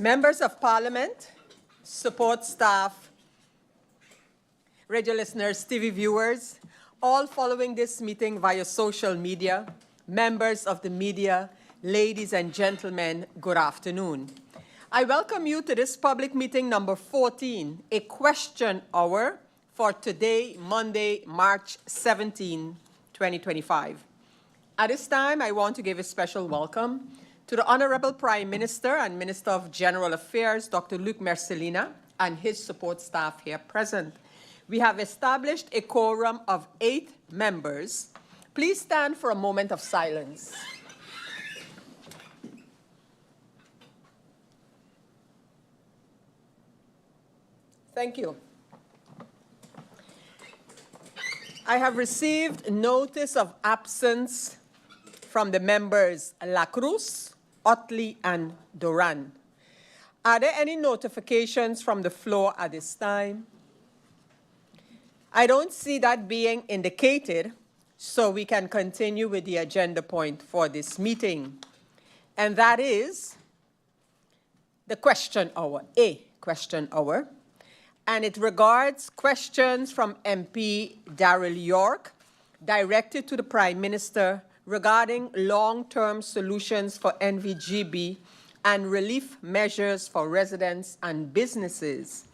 Members of Parliament, support staff, radio listeners, TV viewers, all following this meeting via social media, members of the media, ladies and gentlemen, good afternoon. I welcome you to this public meeting number 14, a question hour for today, Monday, March 17, 2025. At this time, I want to give a special welcome to the Honorable Prime Minister and Minister of General Affairs, Dr. Luc Mercelina, and his support staff here present. We have established a quorum of 8 members. Please stand for a moment of silence. Thank you. I have received notice of absence from the members La Cruz, Otley, and Duran. Are there any notifications from the floor at this time? I don't see that being indicated, so we can continue with the agenda point for this meeting. And that is the question hour, a question hour. And it regards questions from MP Darrell York directed to the Prime Minister regarding long-term solutions for NV GEBE and relief measures for residents and businesses.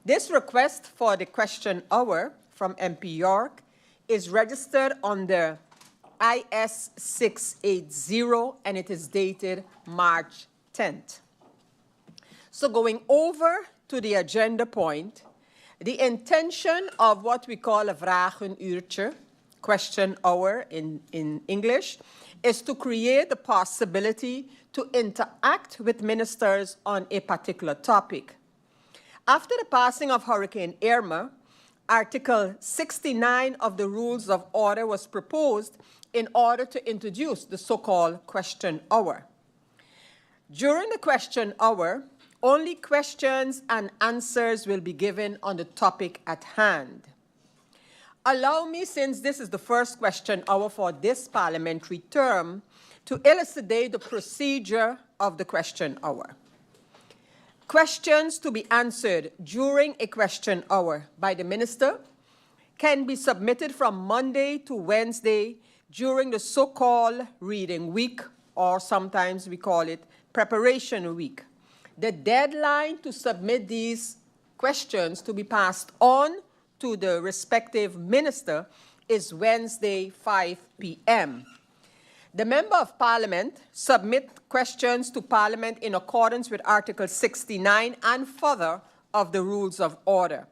This request for the question hour from MP York is registered under IS 680 and it is dated March 10th. So going over to the agenda point, the intention of what we call a vragenuurtje, question hour in English, is to create the possibility to interact with ministers on a particular topic. After the passing of Hurricane Irma, Article 69 of the Rules of Order was proposed in order to introduce the so-called question hour. During the question hour, only questions and answers will be given on the topic at hand. Allow me, since this is the first question hour for this parliamentary term, to elucidate the procedure of the question hour. Questions to be answered during a question hour by the minister can be submitted from Monday to Wednesday during the so-called reading week, or sometimes we call it preparation week. The deadline to submit these questions to be passed on to the respective minister is Wednesday, 5 p.m. The Member of Parliament submit questions to Parliament in accordance with Article 69 and further of the Rules of Order.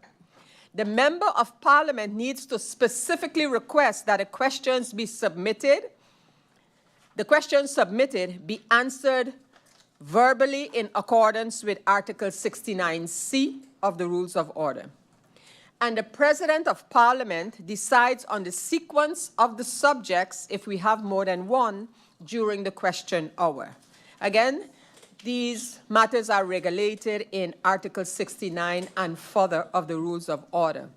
The Member of Parliament needs to specifically request that the questions submitted be answered verbally in accordance with Article 69C of the Rules of Order. And the President of Parliament decides on the sequence of the subjects, if we have more than one, during the question hour. Again, these matters are regulated in Article 69 and further of the Rules of Order.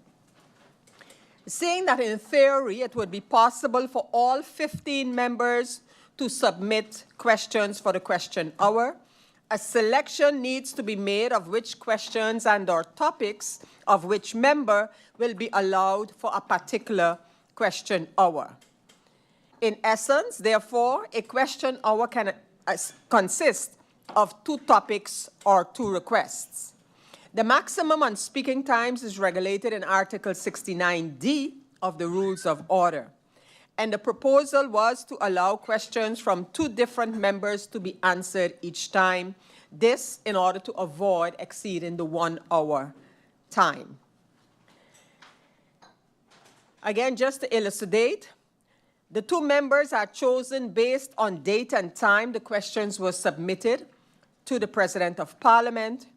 Saying that in theory it would be possible for all 15 members to submit questions for the question hour, a selection needs to be made of which questions and/or topics of which member will be allowed for a particular question hour. In essence, therefore, a question hour can consist of 2 topics or 2 requests. The maximum on speaking times is regulated in Article 69D of the Rules of Order. And the proposal was to allow questions from 2 different members to be answered each time, this in order to avoid exceeding the 1 hour time. Again, just to elucidate, the 2 members are chosen based on date and time the questions were submitted to the President of Parliament.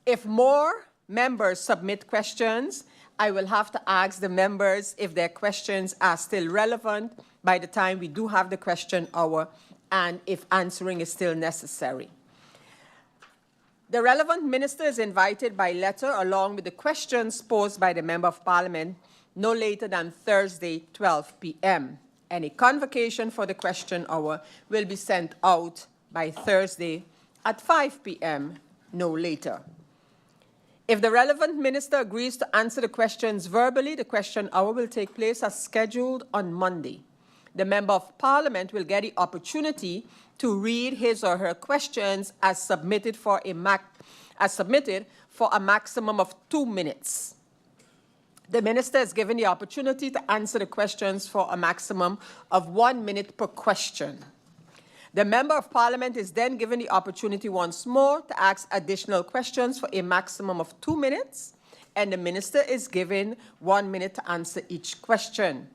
If more members submit questions, I will have to ask the members if their questions are still relevant by the time we do have the question hour and if answering is still necessary. The relevant minister is invited by letter along with the questions posed by the Member of Parliament no later than Thursday, 12 p.m. And a convocation for the question hour will be sent out by Thursday at 5 p.m. no later. If the relevant minister agrees to answer the questions verbally, the question hour will take place as scheduled on Monday. The Member of Parliament will get the opportunity to read his or her questions as submitted for a maximum of 2 minutes. The minister is given the opportunity to answer the questions for a maximum of 1 minute per question. The Member of Parliament is then given the opportunity once more to ask additional questions for a maximum of 2 minutes, and the minister is given 1 minute to answer each question.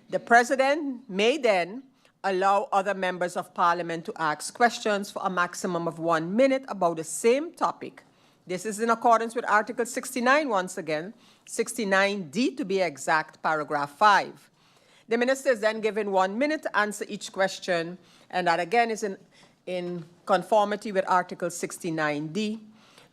The President may then allow other members of Parliament to ask questions for a maximum of 1 minute about the same topic. This is in accordance with Article 69 once again, 69D to be exact, paragraph 5. The minister is then given 1 minute to answer each question, and that again is in conformity with Article 69D.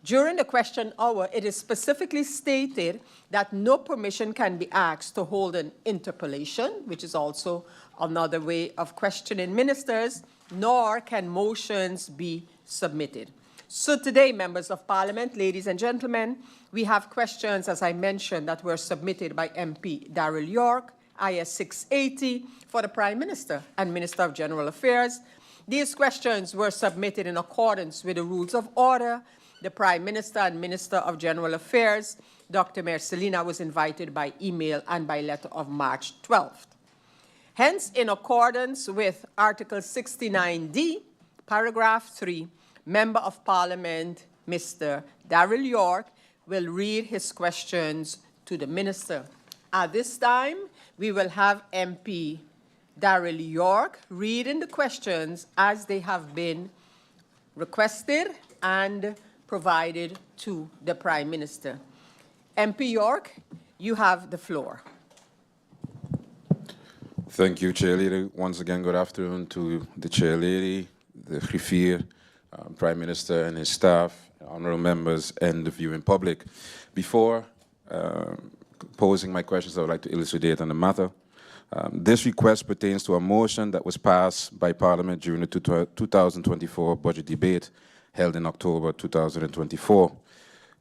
During the question hour, it is specifically stated that no permission can be asked to hold an interpellation, which is also another way of questioning ministers, nor can motions be submitted. So today, members of Parliament, ladies and gentlemen, we have questions, as I mentioned, that were submitted by MP Darrell York, IS 680, for the Prime Minister and Minister of General Affairs. These questions were submitted in accordance with the rules of order. The Prime Minister and Minister of General Affairs, Dr. Mercelina, was invited by email and by letter of March 12th. Hence, in accordance with Article 69D, paragraph 3, Member of Parliament, Mr. Darrell York, will read his questions to the Minister. At this time, we will have MP Darrell York reading the questions as they have been requested and provided to the Prime Minister. MP York, you have the floor. Thank you, Chair Lady. Once again, good afternoon to the Chair Lady, the Griffier, Prime Minister and his staff, honorable members, and the viewing public. Before posing my questions, I would like to elucidate on the matter. This request pertains to a motion that was passed by Parliament during the 2024 budget debate held in October 2024,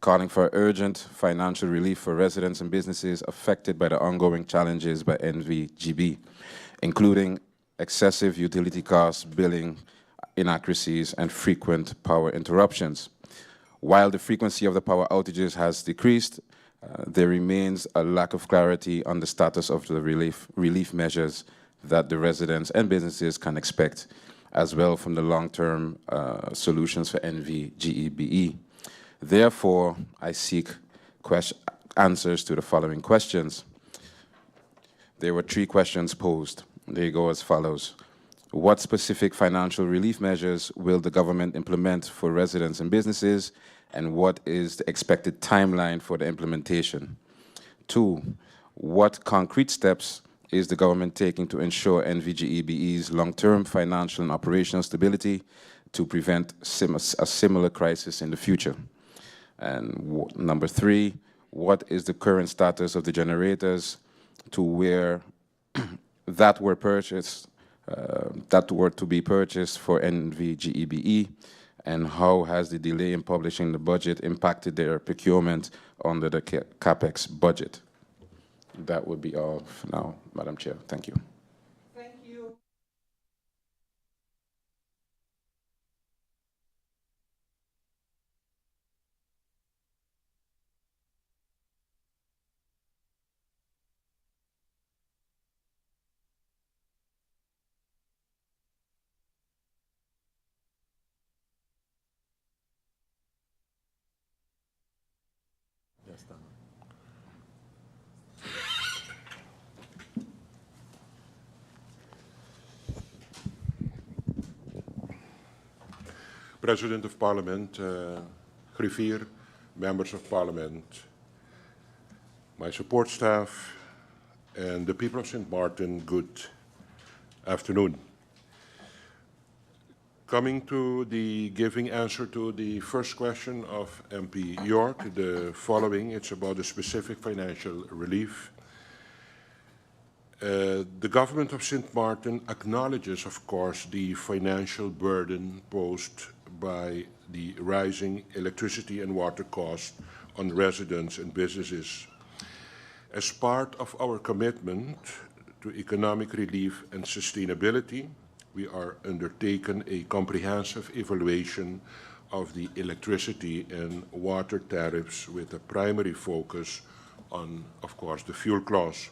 calling for urgent financial relief for residents and businesses affected by the ongoing challenges by NV GEBE, including excessive utility costs, billing inaccuracies, and frequent power interruptions. While the frequency of the power outages has decreased, there remains a lack of clarity on the status of the relief measures that the residents and businesses can expect, as well from the long-term solutions for NV GEBE. Therefore, I seek answers to the following questions. There were 3 questions posed. They go as follows. What specific financial relief measures will the government implement for residents and businesses, and what is the expected timeline for the implementation? 2, what concrete steps is the government taking to ensure NV GEBE's long-term financial and operational stability to prevent a similar crisis in the future? And number 3, what is the current status of the generators to where that were purchased, that were to be purchased for NV GEBE, and how has the delay in publishing the budget impacted their procurement under the CAPEX budget? That would be all for now, Madam Chair. Thank you. Thank you. President of Parliament, Griffier, members of Parliament, my support staff, and the people of St. Martin, good afternoon. Coming to the giving answer to the first question of MP York, the following, it's about the specific financial relief. The government of St. Martin acknowledges, of course, the financial burden posed by the rising electricity and water costs on residents and businesses. As part of our commitment to economic relief and sustainability, we are undertaking a comprehensive evaluation of the electricity and water tariffs with a primary focus on, of course, the fuel clause.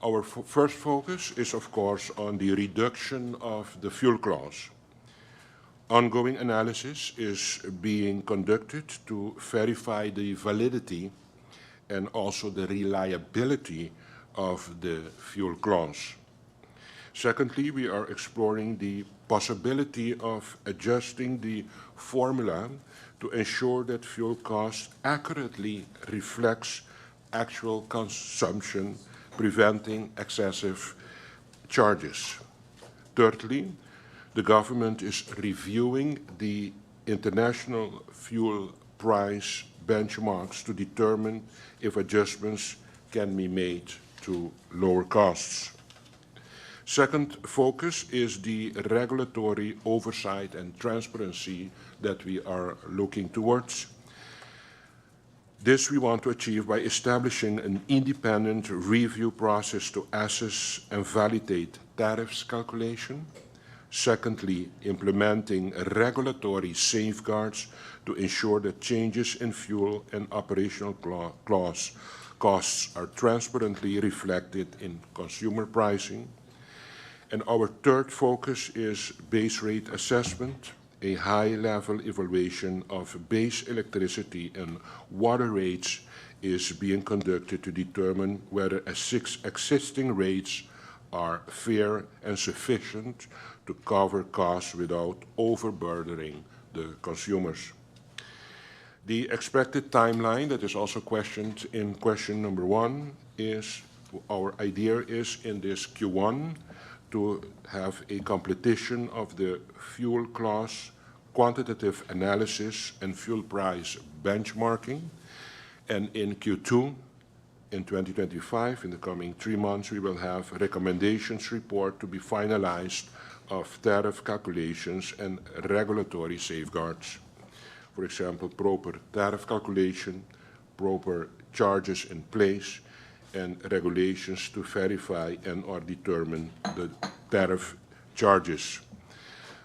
Our first focus is, of course, on the reduction of the fuel clause. Ongoing analysis is being conducted to verify the validity and also the reliability of the fuel clause. Secondly, we are exploring the possibility of adjusting the formula to ensure that fuel cost accurately reflects actual consumption, preventing excessive charges. Thirdly, the government is reviewing the international fuel price benchmarks to determine if adjustments can be made to lower costs. Second focus is the regulatory oversight and transparency that we are looking towards. This we want to achieve by establishing an independent review process to assess and validate tariffs calculation. Secondly, implementing regulatory safeguards to ensure that changes in fuel and operational costs are transparently reflected in consumer pricing. And our third focus is base rate assessment. A high-level evaluation of base electricity and water rates is being conducted to determine whether existing rates are fair and sufficient to cover costs without overburdening the consumers. The expected timeline that is also questioned in question number 1 is, our idea is in this Q1 to have a completion of the fuel clause quantitative analysis and fuel price benchmarking. And in Q2, in 2025, in the coming 3 months, we will have a recommendations report to be finalized of tariff calculations and regulatory safeguards. For example, proper tariff calculation, proper charges in place, and regulations to verify and or determine the tariff charges.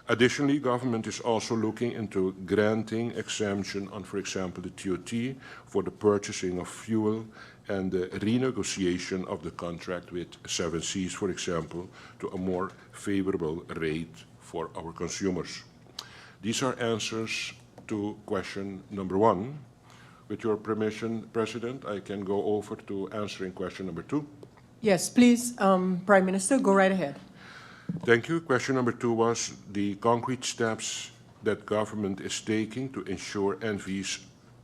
Additionally, government is also looking into granting exemption on, for example, the TOT for the purchasing of fuel and the renegotiation of the contract with 7 Seas, for example, to a more favorable rate for our consumers. These are answers to question number 1. With your permission, President, I can go over to answering question number 2. Yes, please, Prime Minister, go right ahead. Thank you. Question number 2 was the concrete steps that government is taking to ensure NV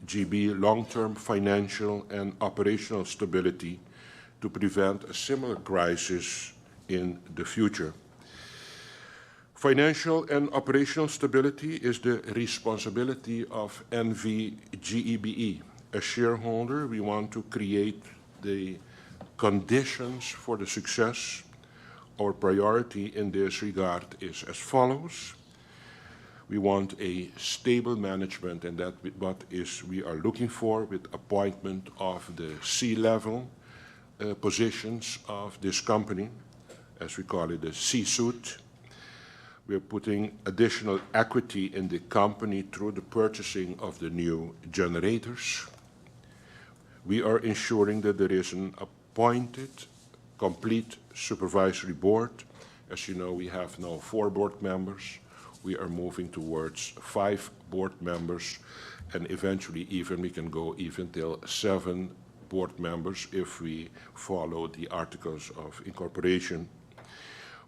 GEBE long-term financial and operational stability to prevent a similar crisis in the future. Financial and operational stability is the responsibility of NV GEBE. As shareholder, we want to create the conditions for the success. Our priority in this regard is as follows. We want a stable management, and that what is we are looking for with appointment of the C-level positions of this company, as we call it, the C-suite. We are putting additional equity in the company through the purchasing of the new generators. We are ensuring that there is an appointed, complete supervisory board. As you know, we have now 4 board members. We are moving towards 5 board members, and eventually even we can go even till 7 board members if we follow the articles of incorporation.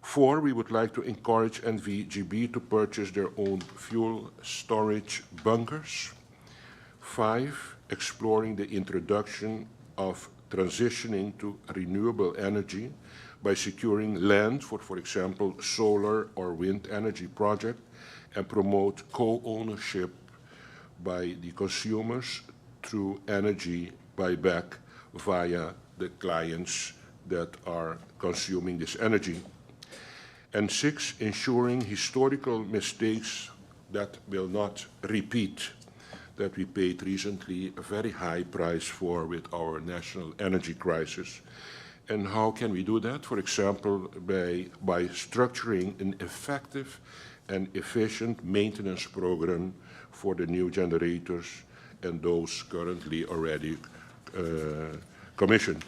4, we would like to encourage NV GEBE to purchase their own fuel storage bunkers. 5, exploring the introduction of transitioning to renewable energy by securing land for example, solar or wind energy project, and promote co-ownership by the consumers through energy buyback via the clients that are consuming this energy. And 6, ensuring historical mistakes that will not repeat that we paid recently a very high price for with our national energy crisis. And how can we do that? For example, by structuring an effective and efficient maintenance program for the new generators and those currently already commissioned.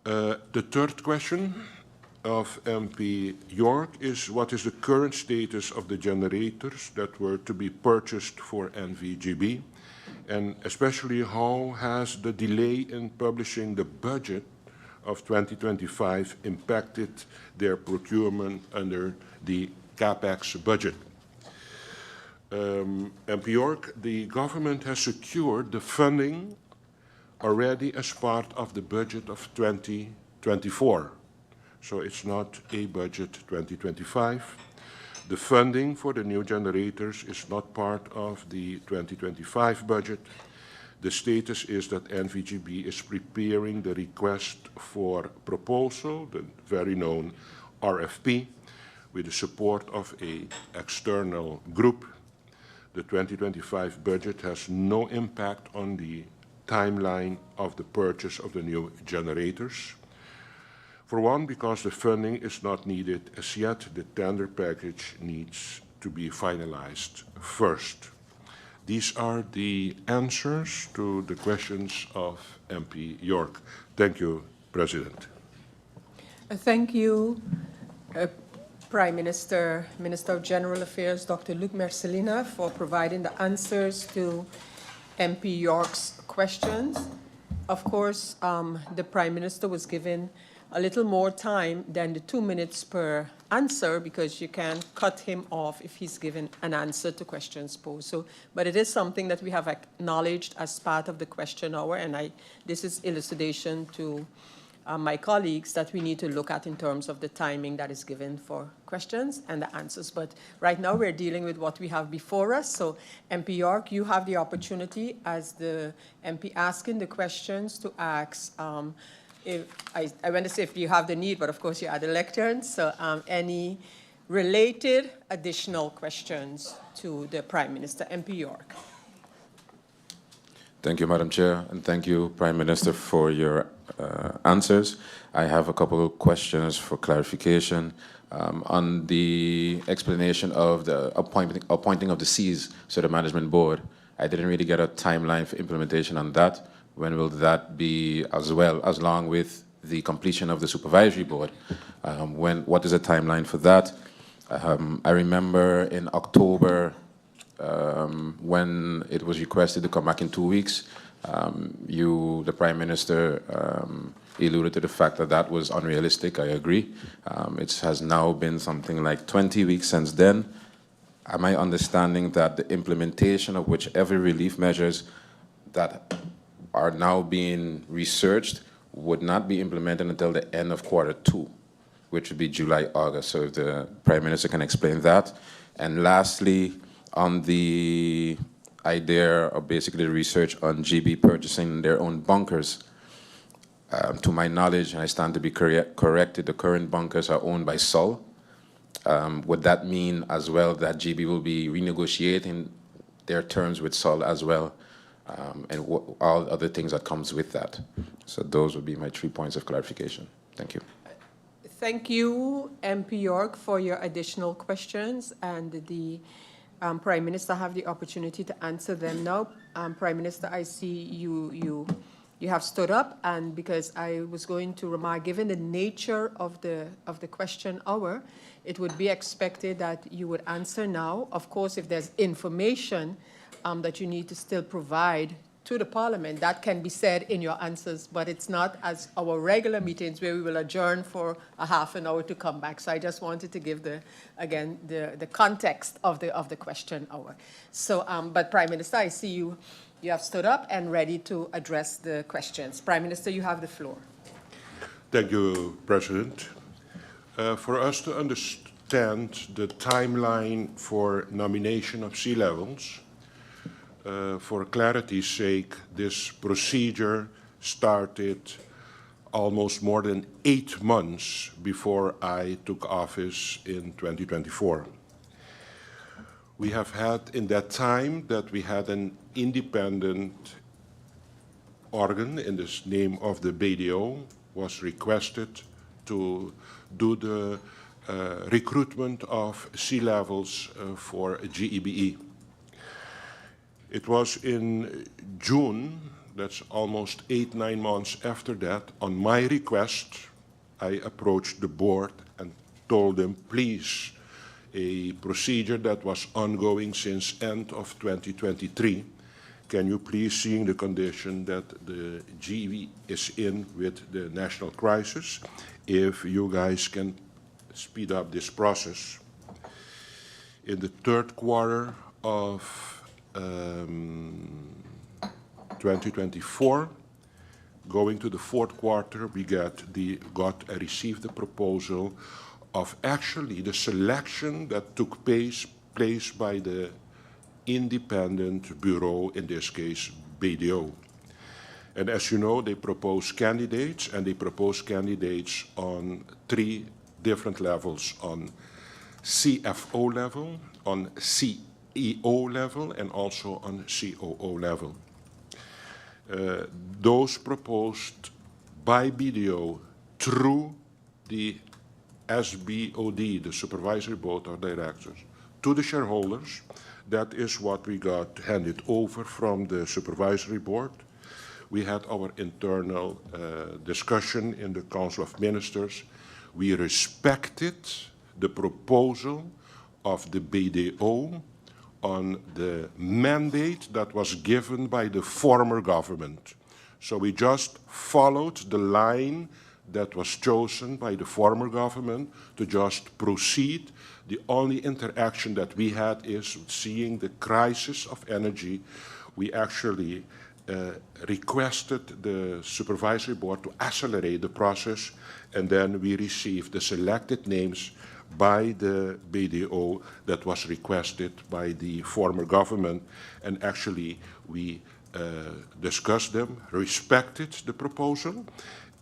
The third question of MP York is, what is the current status of the generators that were to be purchased for NV GEBE? And especially, how has the delay in publishing the budget of 2025 impacted their procurement under the CAPEX budget? MP York, the government has secured the funding already as part of the budget of 2024. So it's not a budget 2025. The funding for the new generators is not part of the 2025 budget. The status is that NV GEBE is preparing the request for proposal, the very known RFP, with the support of an external group. The 2025 budget has no impact on the timeline of the purchase of the new generators. For one, because the funding is not needed as yet, the tender package needs to be finalized first. These are the answers to the questions of MP York. Thank you, President. Thank you, Prime Minister, Minister of General Affairs, Dr. Luc Mercelina, for providing the answers to MP York's questions. Of course, the Prime Minister was given a little more time than the 2 minutes per answer, because you can cut him off if he's given an answer to questions posed. So, but it is something that we have acknowledged as part of the question hour, and this is elucidation to my colleagues that we need to look at in terms of the timing that is given for questions and the answers. But right now we're dealing with what we have before us. So MP York, you have the opportunity as the MP asking the questions to ask, I want to say if you have the need, but of course you are the lectern, so any related additional questions to the Prime Minister. MP York. Thank you, Madam Chair, and thank you, Prime Minister, for your answers. I have a couple of questions for clarification. On the explanation of the appointing of the Cs to the Management Board, I didn't really get a timeline for implementation on that. When will that be, as well, as along with the completion of the Supervisory Board? What is the timeline for that? I remember in October, when it was requested to come back in 2 weeks, the Prime Minister, alluded to the fact that that was unrealistic. I agree. It has now been something like 20 weeks since then. Am I understanding that the implementation of whichever relief measures that are now being researched would not be implemented until the end of Q2, which would be July, August? So if the Prime Minister can explain that. And lastly, on the idea of basically the research on GEBE purchasing their own bunkers, to my knowledge, and I stand to be corrected, the current bunkers are owned by Sol. Would that mean as well that GEBE will be renegotiating their terms with Sol as well, and all other things that comes with that? So those would be my 3 points of clarification. Thank you. Thank you, MP York, for your additional questions, and the Prime Minister have the opportunity to answer them now. Prime Minister, I see you have stood up, and because I was going to remark, given the nature of the question hour, it would be expected that you would answer now. Of course, if there's information that you need to still provide to the Parliament, that can be said in your answers, but it's not as our regular meetings where we will adjourn for a half an hour to come back. So I just wanted to give the context of the question hour. So, but Prime Minister, I see you have stood up and ready to address the questions. Prime Minister, you have the floor. Thank you, President. For us to understand the timeline for nomination of sea levels, for clarity's sake, this procedure started almost more than 8 months before I took office in 2024. We have had in that time that we had an independent organ in the name of the BDO was requested to do the recruitment of C-levels for GEBE. It was in June, that's almost 8-9 months after that, on my request, I approached the board and told them, please, a procedure that was ongoing since end of 2023, can you please, seeing the condition that the GEBE is in with the national crisis, if you guys can speed up this process. In the third quarter of 2024, going to the fourth quarter, we received the proposal of actually the selection that took place by the independent bureau, in this case, BDO. And as you know, they propose candidates, and they propose candidates on 3 different levels, on CFO level, on CEO level, and also on COO level. Those proposed by BDO through the SBOD, the Supervisory Board of Directors, to the shareholders. That is what we got handed over from the Supervisory Board. We had our internal discussion in the Council of Ministers. We respected the proposal of the BDO on the mandate that was given by the former government. So we just followed the line that was chosen by the former government to just proceed. The only interaction that we had is seeing the crisis of energy. We actually requested the Supervisory Board to accelerate the process, and then we received the selected names by the BDO that was requested by the former government, and actually we discussed them, respected the proposal,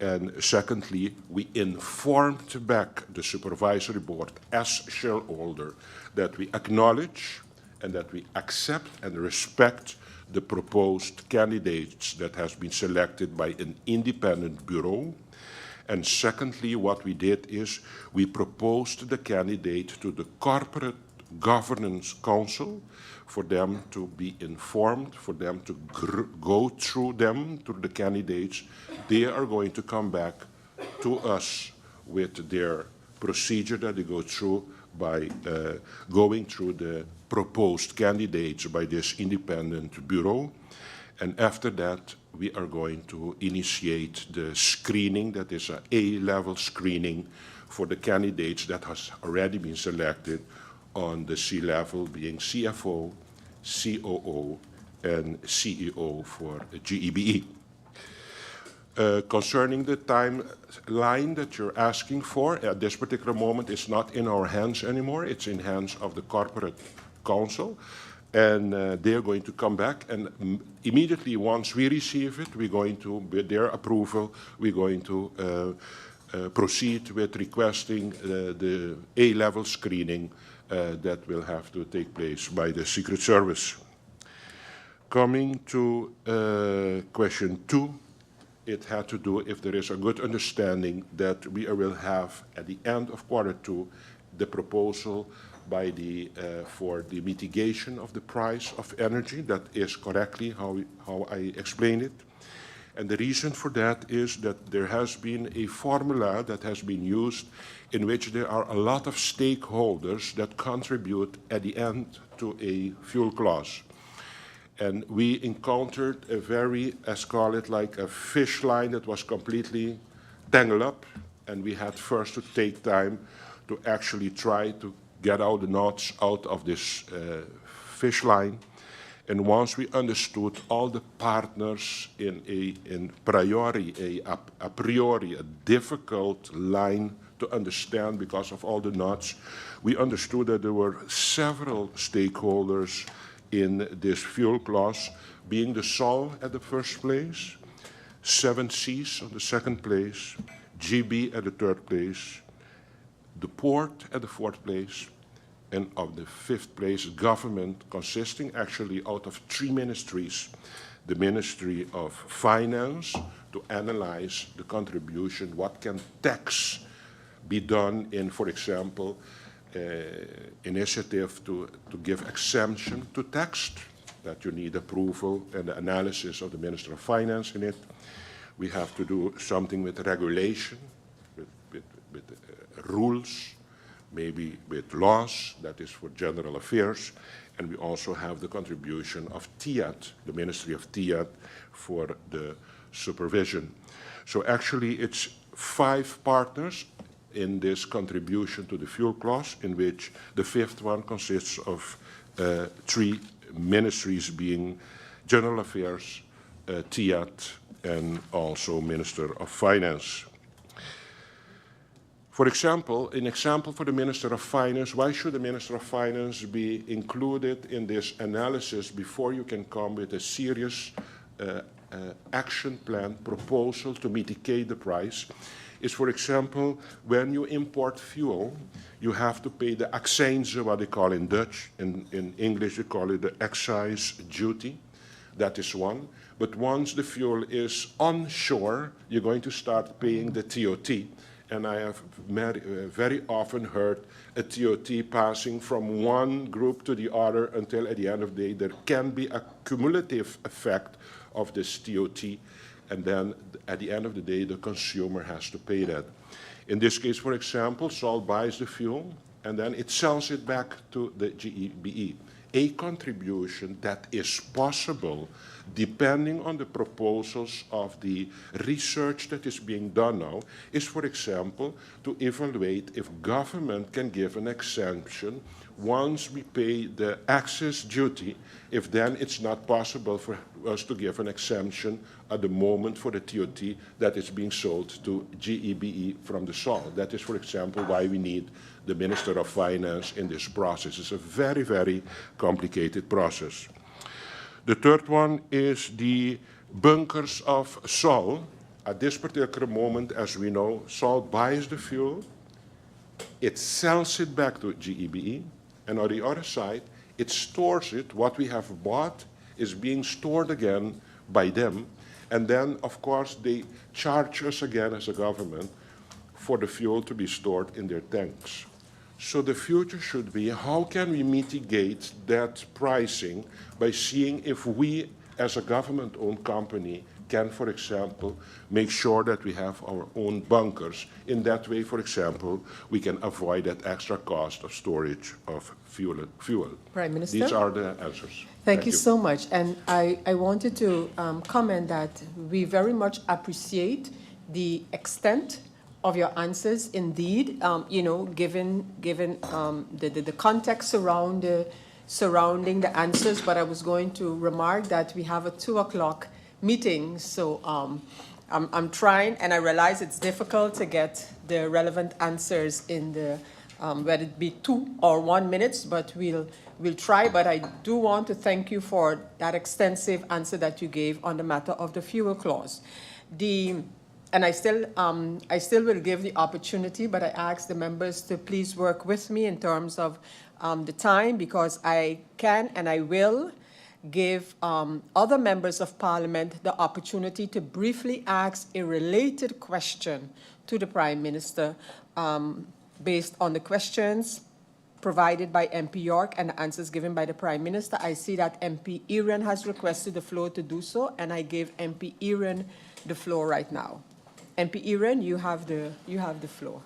and secondly, we informed back the Supervisory Board as shareholder that we acknowledge and that we accept and respect the proposed candidates that has been selected by an independent bureau. And secondly, what we did is we proposed the candidate to the Corporate Governance Council for them to be informed, for them to go through the candidates. They are going to come back to us with their procedure that they go through by going through the proposed candidates by this independent bureau. And after that, we are going to initiate the screening, that is an A-level screening for the candidates that has already been selected on the C-level, being CFO, COO, and CEO for GEBE. Concerning the timeline that you're asking for, at this particular moment, it's not in our hands anymore. It's in hands of the Corporate Council. And they're going to come back, and immediately once we receive it, we're going to, with their approval, we're going to proceed with requesting the A-level screening that will have to take place by the Secret Service. Coming to question 2, it had to do if there is a good understanding that we will have at the end of quarter 2 the proposal by the for the mitigation of the price of energy. That is correctly how I explained it. And the reason for that is that there has been a formula that has been used in which there are a lot of stakeholders that contribute at the end to a fuel clause. And we encountered a very, let's call it like a fish line that was completely tangled up, and we had first to take time to actually try to get all the knots out of this fish line. And once we understood all the partners a priori, a difficult line to understand because of all the knots, we understood that there were several stakeholders in this fuel clause, being the Sol at the first place, 7 Seas on the second place, GB at the third place, the port at the fourth place, And of the fifth place, government, consisting actually out of three ministries. The Ministry of Finance, to analyze the contribution, what can tax be done in, for example, initiative to give exemption to tax, that you need approval and the analysis of the Minister of Finance in it. We have to do something with regulation, with rules, maybe with laws, that is for general affairs. And we also have the contribution of TIAT, the Ministry of TIAT, for the supervision. So actually it's 5 partners in this contribution to the fuel clause, in which the fifth one consists of 3 ministries, being General Affairs, TIAT, and also Minister of Finance. For example, an example for the Minister of Finance, why should the Minister of Finance be included in this analysis before you can come with a serious action plan proposal to mitigate the price? Is, for example, when you import fuel, you have to pay the accijns, what they call in Dutch. In English, they call it the excise duty. That is one. But once the fuel is onshore, you're going to start paying the TOT. And I have very often heard a TOT passing from one group to the other until at the end of the day there can be a cumulative effect of this TOT, and then at the end of the day the consumer has to pay that. In this case, for example, Sol buys the fuel and then it sells it back to the GEBE. A contribution that is possible depending on the proposals of the research that is being done now is, for example, to evaluate if government can give an exemption once we pay the excess duty, if then it's not possible for us to give an exemption at the moment for the TOT that is being sold to GEBE from the Sol. That is, for example, why we need the Minister of Finance in this process. It's a very, very complicated process. The third one is the bunkers of Sol. At this particular moment, as we know, Sol buys the fuel, it sells it back to GEBE, and on the other side, it stores it. What we have bought is being stored again by them, and then, of course, they charge us again as a government for the fuel to be stored in their tanks. So the future should be, how can we mitigate that pricing by seeing if we, as a government-owned company, can, for example, make sure that we have our own bunkers. In that way, for example, we can avoid that extra cost of storage of fuel. Prime Minister? These are the answers. Thank you so much. And I wanted to comment that we very much appreciate the extent of your answers, indeed, you know, given the context surrounding the answers. But I was going to remark that we have a 2 o'clock meeting, so I'm trying, and I realize it's difficult to get the relevant answers in the whether it be 2 or 1 minute, but we'll try. But I do want to thank you for that extensive answer that you gave on the matter of the fuel clause. And I still will give the opportunity, but I ask the members to please work with me in terms of the time, because I can and I will give other members of Parliament the opportunity to briefly ask a related question to the Prime Minister based on the questions provided by MP York and the answers given by the Prime Minister. I see that MP Iran has requested the floor to do so, and I give MP Iran the floor right now. MP Iran, you have the floor.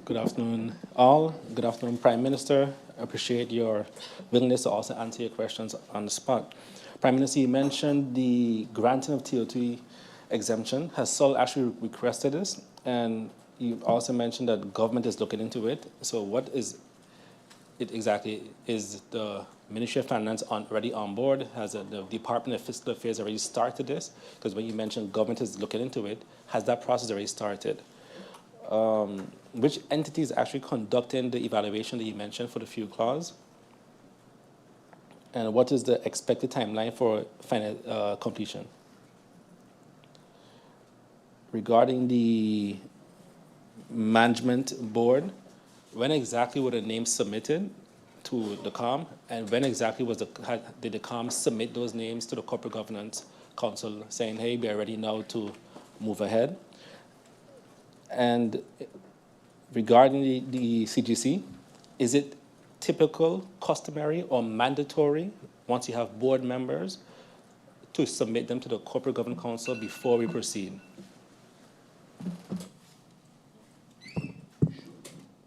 Good afternoon, all. Good afternoon, Prime Minister. I appreciate your willingness to also answer your questions on the spot. Prime Minister, you mentioned the granting of TOT exemption. Has Sol actually requested this? And you also mentioned that government is looking into it. So what is it exactly? Is the Ministry of Finance already on board? Has the Department of Fiscal Affairs already started this? Because when you mentioned government is looking into it, has that process already started? Which entity is actually conducting the evaluation that you mentioned for the fuel clause? And what is the expected timeline for final completion? Regarding the management board, when exactly were the names submitted to the COM, and when exactly did the COM submit those names to the Corporate Governance Council saying, hey, we are ready now to move ahead? And regarding the CGC, is it typical, customary, or mandatory, once you have board members, to submit them to the Corporate Governance Council before we proceed?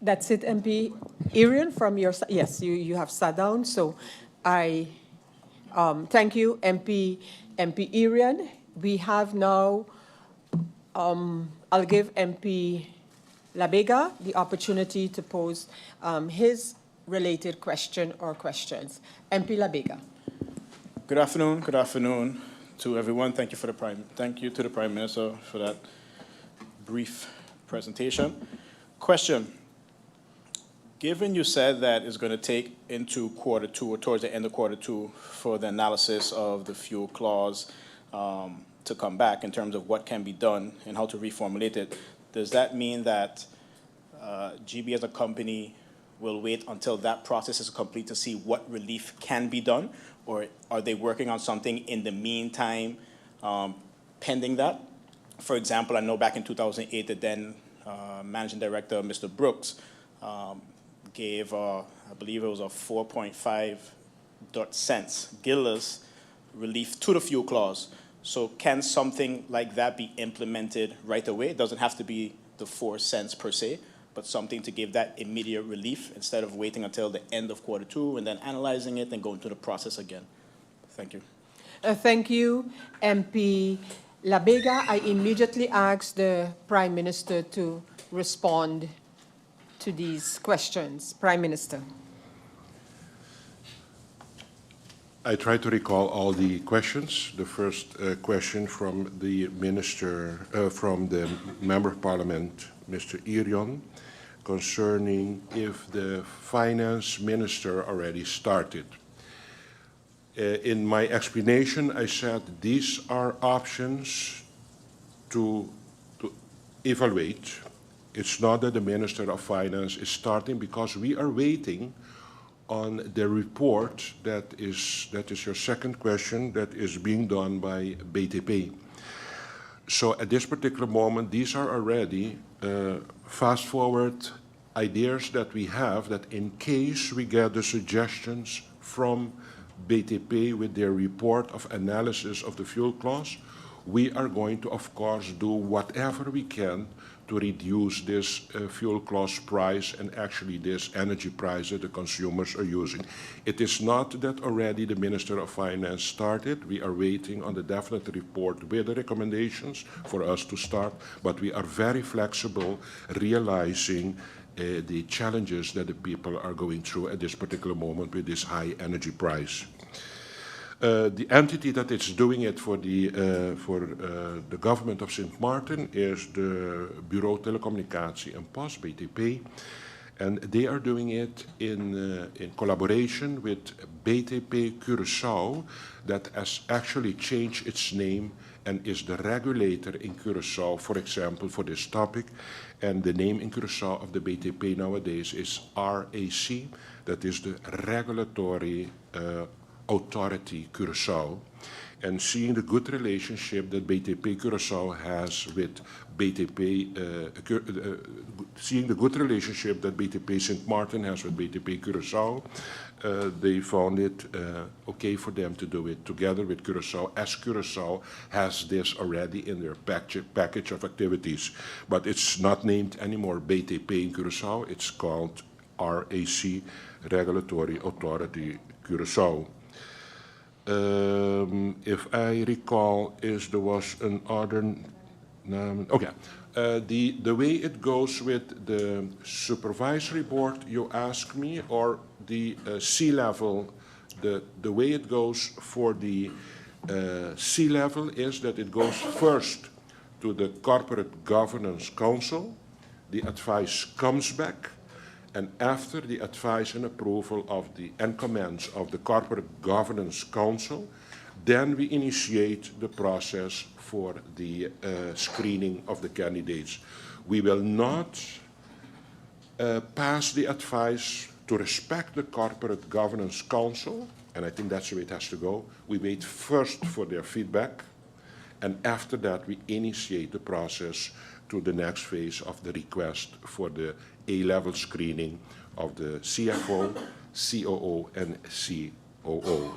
That's it, MP Irian, from your side. Yes, you have sat down, so I thank you, MP Irian. We have now, I'll give MP Labega the opportunity to pose his related question or questions. MP Labega. Good afternoon to everyone. Thank you to the Prime Minister for that brief presentation. Question. Given you said that it's going to take into quarter two or towards the end of quarter two for the analysis of the fuel clause to come back in terms of what can be done and how to reformulate it, does that mean that GEBE as a company will wait until that process is complete to see what relief can be done? Or are they working on something in the meantime pending that? For example, I know back in 2008, the then Managing Director, Mr. Brooks, gave, I believe it was a 4.5 cents guilders relief to the fuel clause. So can something like that be implemented right away? It doesn't have to be the 4 cents per se, but something to give that immediate relief instead of waiting until the end of quarter two and then analyzing it and going through the process again. Thank you. Thank you, MP Labega. I immediately ask the Prime Minister to respond to these questions. Prime Minister. I try to recall all the questions. The first question from the Minister, from the Member of Parliament, Mr. Irion, concerning if the Finance Minister already started. In my explanation, I said these are options to evaluate. It's not that the Minister of Finance is starting, because we are waiting on the report that is your second question, that is being done by BTP. So at this particular moment, these are already fast forward ideas that we have, that in case we get the suggestions from BTP with their report of analysis of the fuel clause, we are going to, of course, do whatever we can to reduce this fuel clause price and actually this energy price that the consumers are using. It is not that already the Minister of Finance started. We are waiting on the definite report with the recommendations for us to start, but we are very flexible, realizing the challenges that the people are going through at this particular moment with this high energy price. The entity that is doing it for the government of Sint Maarten is the Bureau Telecommunicatie en Post, BTP, and they are doing it in collaboration with BTP Curaçao, that has actually changed its name and is the regulator in Curaçao, for example, for this topic. And the name in Curaçao of the BTP nowadays is RAC, that is the Regulatory Authority Curaçao. And seeing the good relationship that BTP Curaçao has with BTP, seeing the good relationship that BTP Sint Maarten has with BTP Curaçao, they found it okay for them to do it together with Curaçao, as Curaçao has this already in their package of activities. But it's not named anymore BTP in Curaçao, it's called RAC, Regulatory Authority Curaçao. If I recall, there was another, okay. The way it goes with the supervisory board, you ask me, or the C-level, the way it goes for the C-level is that it goes first to the Corporate Governance Council, the advice comes back, and after the advice and approval of and comments of the Corporate Governance Council, then we initiate the process for the screening of the candidates. We will not pass the advice to respect the Corporate Governance Council, and I think that's the way it has to go. We wait first for their feedback, and after that we initiate the process to the next phase of the request for the A-level screening of the CFO, COO, and COO.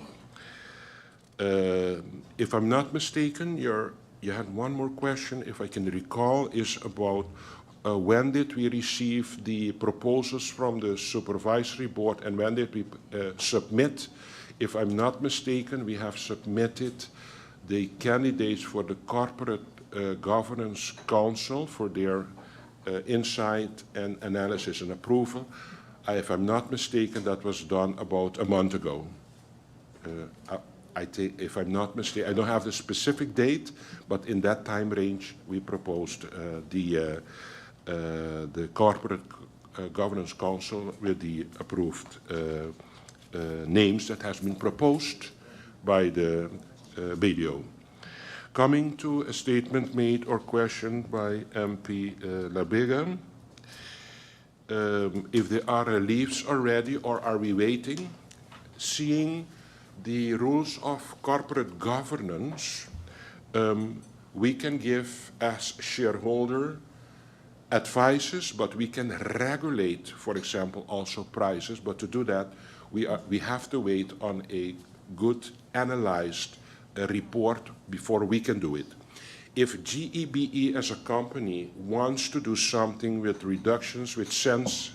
If I'm not mistaken, you had one more question, if I can recall, is about when did we receive the proposals from the Supervisory Board and when did we submit? If I'm not mistaken, we have submitted the candidates for the Corporate Governance Council for their insight and analysis and approval. If I'm not mistaken, that was done about a month ago. If I'm not mistaken, I don't have the specific date, but in that time range, we proposed the Corporate Governance Council with the approved names that has been proposed by the BDO. Coming to a statement made or questioned by MP Labega, if there are reliefs already or are we waiting? Seeing the rules of corporate governance, we can give as shareholder advices, but we can regulate, for example, also prices. But to do that, we have to wait on a good analyzed report before we can do it. If GEBE as a company wants to do something with reductions, with sense,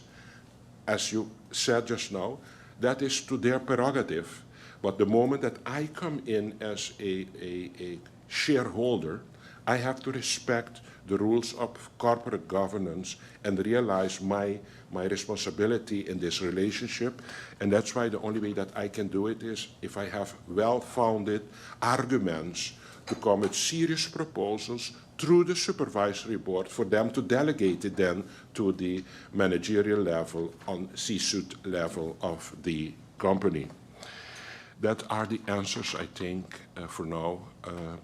as you said just now, that is to their prerogative. But the moment that I come in as a shareholder, I have to respect the rules of corporate governance and realize my responsibility in this relationship. And that's why the only way that I can do it is if I have well-founded arguments to come with serious proposals through the Supervisory Board for them to delegate it then to the managerial level on C-suite level of the company. That are the answers, I think, for now,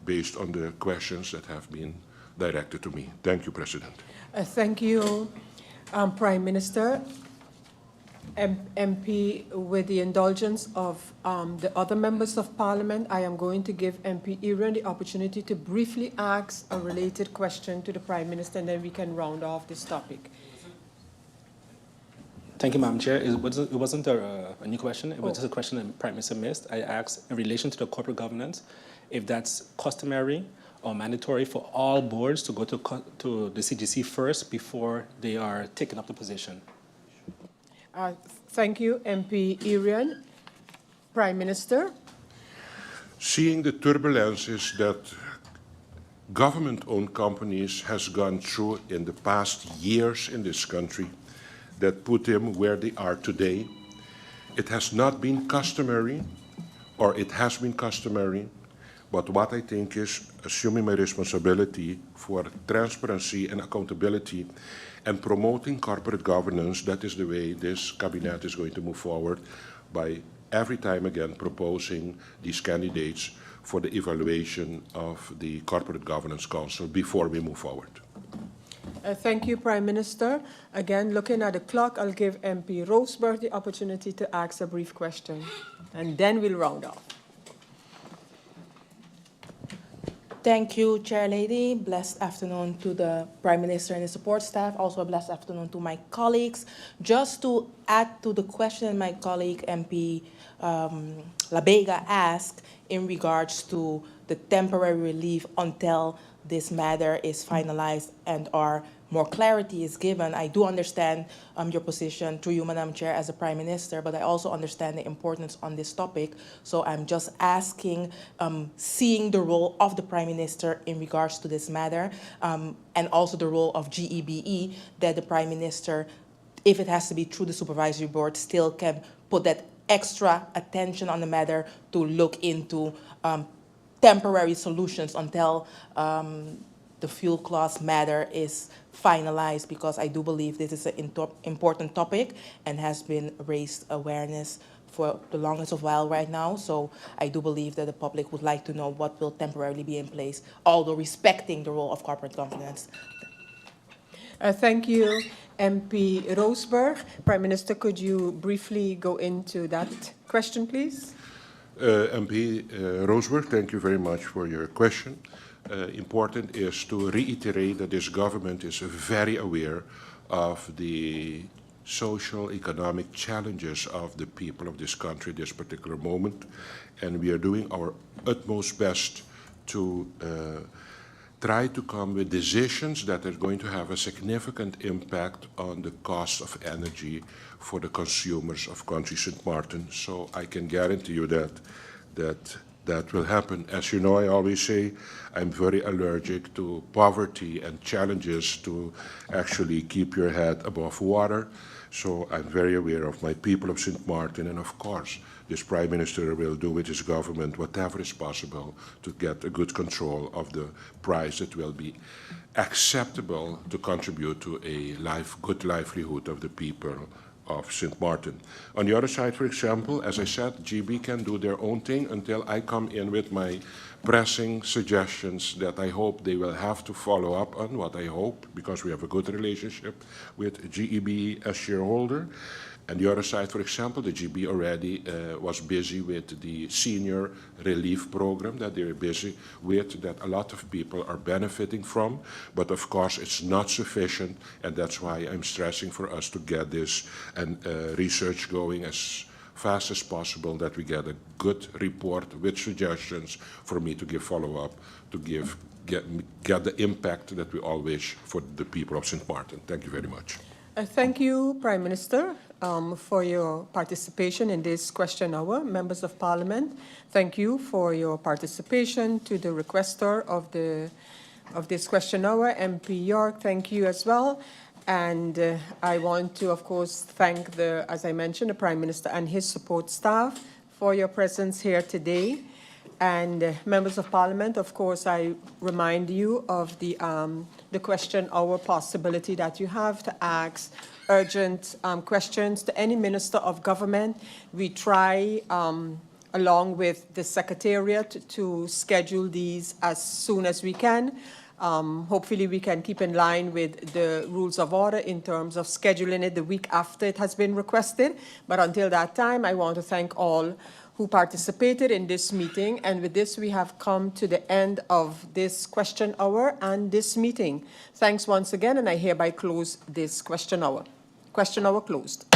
based on the questions that have been directed to me. Thank you, President. Thank you, Prime Minister. MP, with the indulgence of the other members of Parliament, I am going to give MP Irian the opportunity to briefly ask a related question to the Prime Minister, and then we can round off this topic. Thank you, Madam Chair. It wasn't a new question. It was just a question that the Prime Minister missed. I asked in relation to the corporate governance, if that's customary or mandatory for all boards to go to the CGC first before they are taking up the position. Thank you, MP Irian. Prime Minister. Seeing the turbulences that government-owned companies has gone through in the past years in this country, that put them where they are today. It has not been customary, or it has been customary, but what I think is assuming my responsibility for transparency and accountability and promoting corporate governance, that is the way this cabinet is going to move forward by every time again proposing these candidates for the evaluation of the Corporate Governance Council before we move forward. Thank you, Prime Minister. Again, looking at the clock, I'll give MP Roseberg the opportunity to ask a brief question, and then we'll round off. Thank you, Chair Lady. Blessed afternoon to the Prime Minister and the support staff. Also a blessed afternoon to my colleagues. Just to add to the question my colleague MP Labega asked in regards to the temporary relief until this matter is finalized and more clarity is given. I do understand your position through you, Madam Chair, as a Prime Minister, but I also understand the importance on this topic. So I'm just asking, seeing the role of the Prime Minister in regards to this matter, and also the role of GEBE, that the Prime Minister, if it has to be through the Supervisory Board, still can put that extra attention on the matter to look into temporary solutions until the fuel clause matter is finalized, because I do believe this is an important topic and has been raised awareness for the longest of while right now. So I do believe that the public would like to know what will temporarily be in place, although respecting the role of corporate governance. Thank you, MP Roseberg. Prime Minister, could you briefly go into that question, please? MP Roseberg, thank you very much for your question. Important is to reiterate that this government is very aware of the social, economic challenges of the people of this country at this particular moment, and we are doing our utmost best to try to come with decisions that are going to have a significant impact on the cost of energy for the consumers of country St. Martin. So I can guarantee you that will happen. As you know, I always say I'm very allergic to poverty and challenges to actually keep your head above water. So I'm very aware of my people of St. Martin, and of course, this Prime Minister will do with his government whatever is possible to get a good control of the price that will be acceptable to contribute to a good livelihood of the people of St. Martin. On the other side, for example, as I said, GB can do their own thing until I come in with my pressing suggestions that I hope they will have to follow up on, what I hope, because we have a good relationship with GEBE as shareholder. And the other side, for example, the GB already was busy with the senior relief program that they're busy with, that a lot of people are benefiting from. But of course, it's not sufficient, and that's why I'm stressing for us to get this and research going as fast as possible, that we get a good report with suggestions for me to give follow-up, to get the impact that we all wish for the people of St. Martin. Thank you very much. Thank you, Prime Minister, for your participation in this question hour. Members of Parliament, thank you for your participation. To the requester of this question hour, MP York, thank you as well. And I want to, of course, thank as I mentioned, the Prime Minister and his support staff for your presence here today. And members of Parliament, of course, I remind you of the question hour possibility that you have to ask urgent questions to any Minister of Government. We try, along with the Secretariat, to schedule these as soon as we can. Hopefully we can keep in line with the rules of order in terms of scheduling it the week after it has been requested. But until that time, I want to thank all who participated in this meeting. And with this, we have come to the end of this question hour and this meeting. Thanks once again, and I hereby close this question hour. Question hour closed.